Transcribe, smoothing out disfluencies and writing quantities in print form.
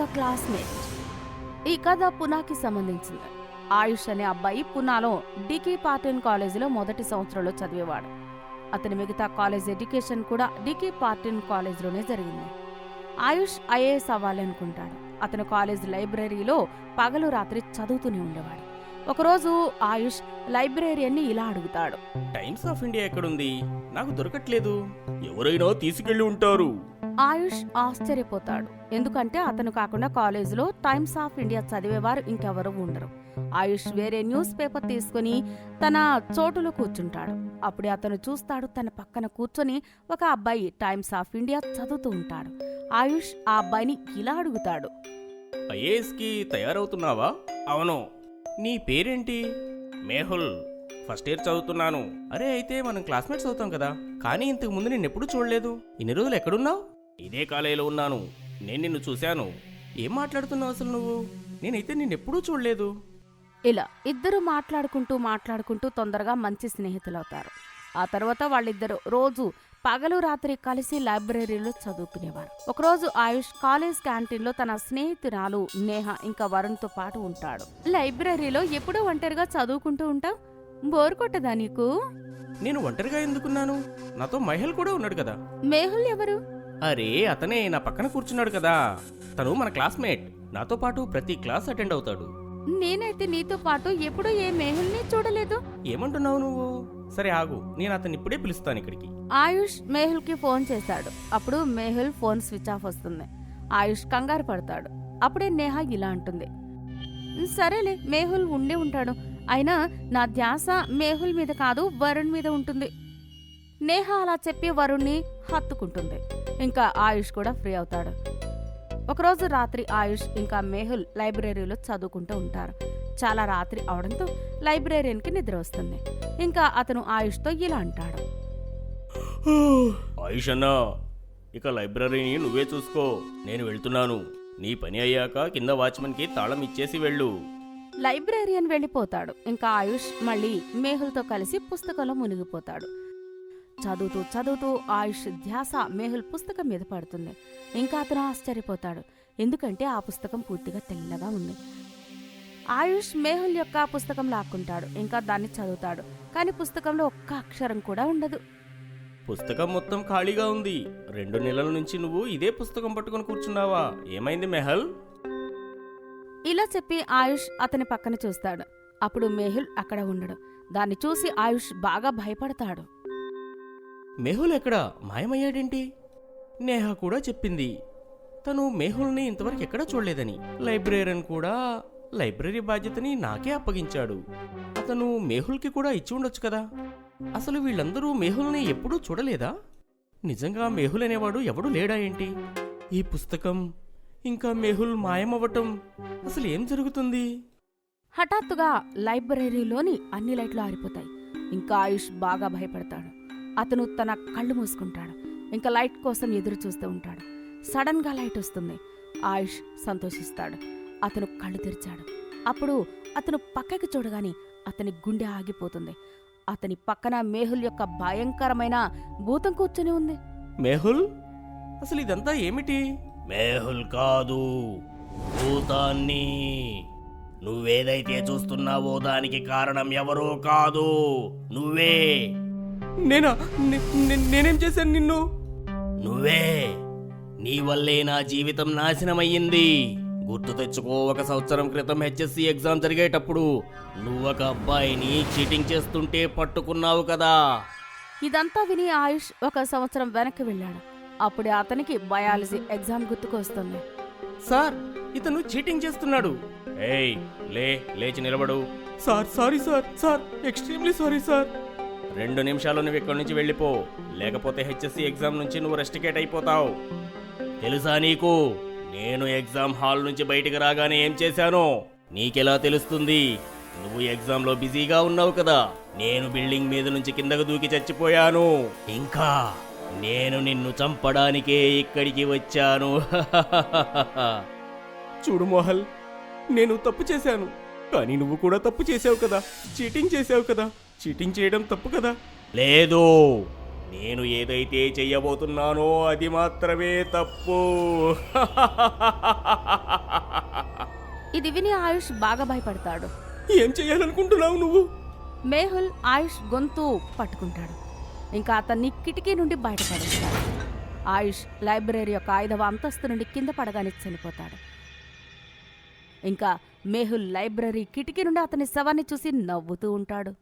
ఒక క్లాస్మేట్. ఈ కథ పునాకి సంబంధించింది. ఆయుష్ అనే అబ్బాయి పునాలో డికే పార్టన్ కాలేజీలో మొదటి సంవత్సరంలో చదివేవాడు. అతని మిగతా కాలేజ్ ఎడ్యుకేషన్ కూడా డికే పార్టన్ కాలేజీలోనే జరిగింది. ఆయుష్ ఐఏఎస్ అవ్వాలనుకుంటాడు. అతను కాలేజ్ లైబ్రరీలో పగలు రాత్రి చదువుతూనే ఉండేవాడు. ఒకరోజు ఆయుష్ లైబ్రేరియన్ని ఇలా అడుగుతాడు, టైమ్స్ ఆఫ్ ఇండియా ఎక్కడుంది? నాకు దొరకట్లేదు. ఎవరైనా తీసుకెళ్లి ఉంటారు. ఆయుష్ ఆశ్చర్యపోతాడు. ఎందుకంటే అతను కాకుండా కాలేజీలో టైమ్స్ ఆఫ్ ఇండియా చదివేవారు ఇంకెవరూ ఉండరు. ఆయుష్ వేరే న్యూస్ పేపర్ తీసుకుని తన చోటులో కూర్చుంటాడు. అప్పుడే అతను చూస్తాడు, తన పక్కన కూర్చొని ఒక అబ్బాయి టైమ్స్ ఆఫ్ ఇండియా చదువుతూ ఉంటాడు. ఆయుష్ ఆ అబ్బాయిని ఇలా అడుగుతాడు, ఐఏఎస్ కి తయారవుతున్నావా? అవును. నీ పేరేంటి? మేహుల్. ఫస్ట్ ఇయర్ చదువుతున్నాను. అరే, అయితే మనం క్లాస్మేట్స్ అవుతాం కదా. కానీ ఇంతకు ముందు నిన్నెప్పుడు చూడలేదు. ఇన్ని రోజులు ఎక్కడున్నావు? ఇదే కాలేజీలో ఉన్నాను. నేను నిన్ను చూశాను. ఏం మాట్లాడుతున్నావు అసలు నువ్వు? నేనైతే నిన్నెప్పుడూ చూడలేదు. ఇలా ఇద్దరు మాట్లాడుకుంటూ తొందరగా మంచి స్నేహితులవుతారు. ఆ తర్వాత వాళ్ళిద్దరు రోజు పగలు రాత్రి కలిసి లైబ్రరీలో చదువుకునేవారు. ఒకరోజు ఆయుష్ కాలేజ్ క్యాంటీన్లో తన స్నేహితురాలు నేహ ఇంకా వరుణ్తో పాటు ఉంటాడు. లైబ్రరీలో ఎప్పుడూ ఒంటరిగా చదువుకుంటూ ఉంటావు, బోర్ కొట్టదా నీకు? నేను ఒంటరిగా ఎందుకున్నాను? నాతో మహల్ కూడా ఉన్నాడు కదా. మేహుల్ ఎవరు? అరే, అతనే నా పక్కన కూర్చున్నాడు కదా. తను మన క్లాస్మేట్. నాతో పాటు ప్రతి క్లాస్ అటెండ్ అవుతాడు. నేనైతే నీతో పాటు ఎప్పుడూ ఏ మేహుల్ని చూడలేదు. ఏమంటున్నావు నువ్వు? సరే ఆగు, నేను అతన్ని ఇప్పుడే పిలుస్తాను ఇక్కడికి. ఆయుష్ మేహుల్కి ఫోన్ చేశాడు. అప్పుడు మేహుల్ ఫోన్ స్విచ్ ఆఫ్ వస్తుంది. ఆయుష్ కంగారు పడతాడు. అప్పుడే నేహ ఇలా అంటుంది, సరేలే, మేహుల్ ఉండే ఉంటాడు. అయినా నా ధ్యాస మేహుల్ మీద కాదు, వరుణ్ మీద ఉంటుంది. నేహ అలా చెప్పి వరుణ్ణి హత్తుకుంటుంది. ఇంకా ఆయుష్ కూడా ఫ్రీ అవుతాడు. ఒకరోజు రాత్రి ఆయుష్ ఇంకా మేహుల్ లైబ్రరీలో చదువుకుంటూ ఉంటారు. చాలా రాత్రి అవడంతో లైబ్రేరియన్కి నిద్ర వస్తుంది. ఇంకా అతను ఆయుష్తో ఇలా అంటాడు, ఆయుష్ అన్నా, ఇక లైబ్రరీని నువ్వే చూసుకో. నేను వెళ్తున్నాను. నీ పని అయ్యాక కింద వాచ్మెన్కి తాళం ఇచ్చేసి వెళ్ళు. లైబ్రేరియన్ వెళ్ళిపోతాడు. ఇంకా ఆయుష్ మళ్ళీ మేహుల్తో కలిసి పుస్తకంలో మునిగిపోతాడు. చదువుతూ ఆయుష్ ధ్యాస మేహుల్ పుస్తకం మీద పడుతుంది. ఇంకా అతను ఆశ్చర్యపోతాడు, ఎందుకంటే ఆ పుస్తకం పూర్తిగా తెల్లగా ఉంది. ఆయుష్ మేహుల్ యొక్క పుస్తకం లాక్కుంటాడు. ఇంకా దాన్ని చదువుతాడు. కానీ పుస్తకంలో ఒక్క అక్షరం కూడా ఉండదు. పుస్తకం మొత్తం ఖాళీగా ఉంది. 2 నెలల నుంచి నువ్వు ఇదే పుస్తకం పట్టుకొని కూర్చున్నావా? ఏమైంది మెహల్? ఇలా చెప్పి ఆయుష్ అతని పక్కన చూస్తాడు. అప్పుడు మేహుల్ అక్కడ ఉండడు. దాన్ని చూసి ఆయుష్ బాగా భయపడతాడు. మెహుల్ ఎక్కడా? మాయమయ్యాడేంటి? నేహ కూడా చెప్పింది తను మేహుల్ని ఇంతవరకు ఎక్కడా చూడలేదని. లైబ్రేరియన్ కూడా లైబ్రరీ బాధ్యతని నాకే అప్పగించాడు. అతను మేహుల్కి కూడా ఇచ్చి ఉండొచ్చు కదా. అసలు వీళ్ళందరూ మేహుల్ని ఎప్పుడూ చూడలేదా? నిజంగా మేహుల్ అనేవాడు ఎవడూ లేడా ఏంటి? ఈ పుస్తకం ఇంకా మేహుల్ మాయమవ్వటం, అసలు ఏం జరుగుతుంది? హఠాత్తుగా లైబ్రరీలోని అన్ని లైట్లు ఆరిపోతాయి. ఇంకా ఆయుష్ బాగా భయపడతాడు. అతను తన కళ్ళు మూసుకుంటాడు. ఇంకా లైట్ కోసం ఎదురు చూస్తూ ఉంటాడు. సడన్ గా లైట్ వస్తుంది. ఆయుష్ సంతోషిస్తాడు. అతను కళ్ళు తెరిచాడు. అప్పుడు అతను పక్కకి చూడగానే అతని గుండె ఆగిపోతుంది. అతని పక్కన మేహుల్ యొక్క భయంకరమైన భూతం కూర్చొని ఉంది. మేహుల్, అసలు ఇదంతా ఏమిటి? మేహుల్ కాదు, భూతాన్ని. నువ్వేదైతే చూస్తున్నావో దానికి కారణం ఎవరో కాదు, నువ్వే. నేనేం చేశాను నిన్ను? నువ్వే. నీ వల్లే నా జీవితం నాశనమయ్యింది. గుర్తు తెచ్చుకో, 1 సంవత్సరం క్రితం హెచ్ఎస్సి ఎగ్జామ్ జరిగేటప్పుడు నువ్వొక అబ్బాయిని చీటింగ్ చేస్తుంటే పట్టుకున్నావు కదా. ఇదంతా విని ఆయుష్ 1 సంవత్సరం వెనక్కి వెళ్ళాడు. అప్పుడే అతనికి బయాలజీ ఎగ్జామ్ గుర్తుకొస్తుంది. సార్, ఇతను చీటింగ్ చేస్తున్నాడు. ఏయ్, లేచి నిలబడు. Sorry sir, extremely sorry sir. 2 నిమిషాలు నువ్వు ఇక్కడి నుంచి వెళ్ళిపో, లేకపోతే హెచ్ఎస్సి ఎగ్జామ్ నుంచి నువ్వు రెస్టికేట్ అయిపోతావు. తెలుసా నీకు నేను ఎగ్జామ్ హాల్ నుంచి బయటికి రాగానే ఏం చేశానో? నీకెలా తెలుస్తుంది? నువ్వు ఎగ్జామ్లో బిజీగా ఉన్నావు కదా. నేను బిల్డింగ్ మీద నుంచి కిందకు దూకి చచ్చిపోయాను. ఇంకా నేను నిన్ను చంపడానికే ఇక్కడికి వచ్చాను. చూడు మోహల్, నేను తప్పు చేశాను. కానీ నువ్వు కూడా తప్పు చేసావు కదా. చీటింగ్ చేసావు కదా. చీటింగ్ చేయడం తప్పు కదా. లేదు, నేను ఏదైతే చెయ్యబోతున్నానో అది మాత్రమే తప్పు. ఇది విని ఆయుష్ బాగా భయపడతాడు. ఏం చెయ్యాలనుకుంటున్నావు నువ్వు? మేహుల్ ఆయుష్ గొంతు పట్టుకుంటాడు. ఇంకా అతన్ని కిటికీ నుండి బయటపడేస్తాడు. ఆయుష్ లైబ్రరీ యొక్క 5వ అంతస్తు నుండి కింద పడగానే చనిపోతాడు. ఇంకా మేహుల్ లైబ్రరీ కిటికీ నుండి అతని శవాన్ని చూసి నవ్వుతూ ఉంటాడు.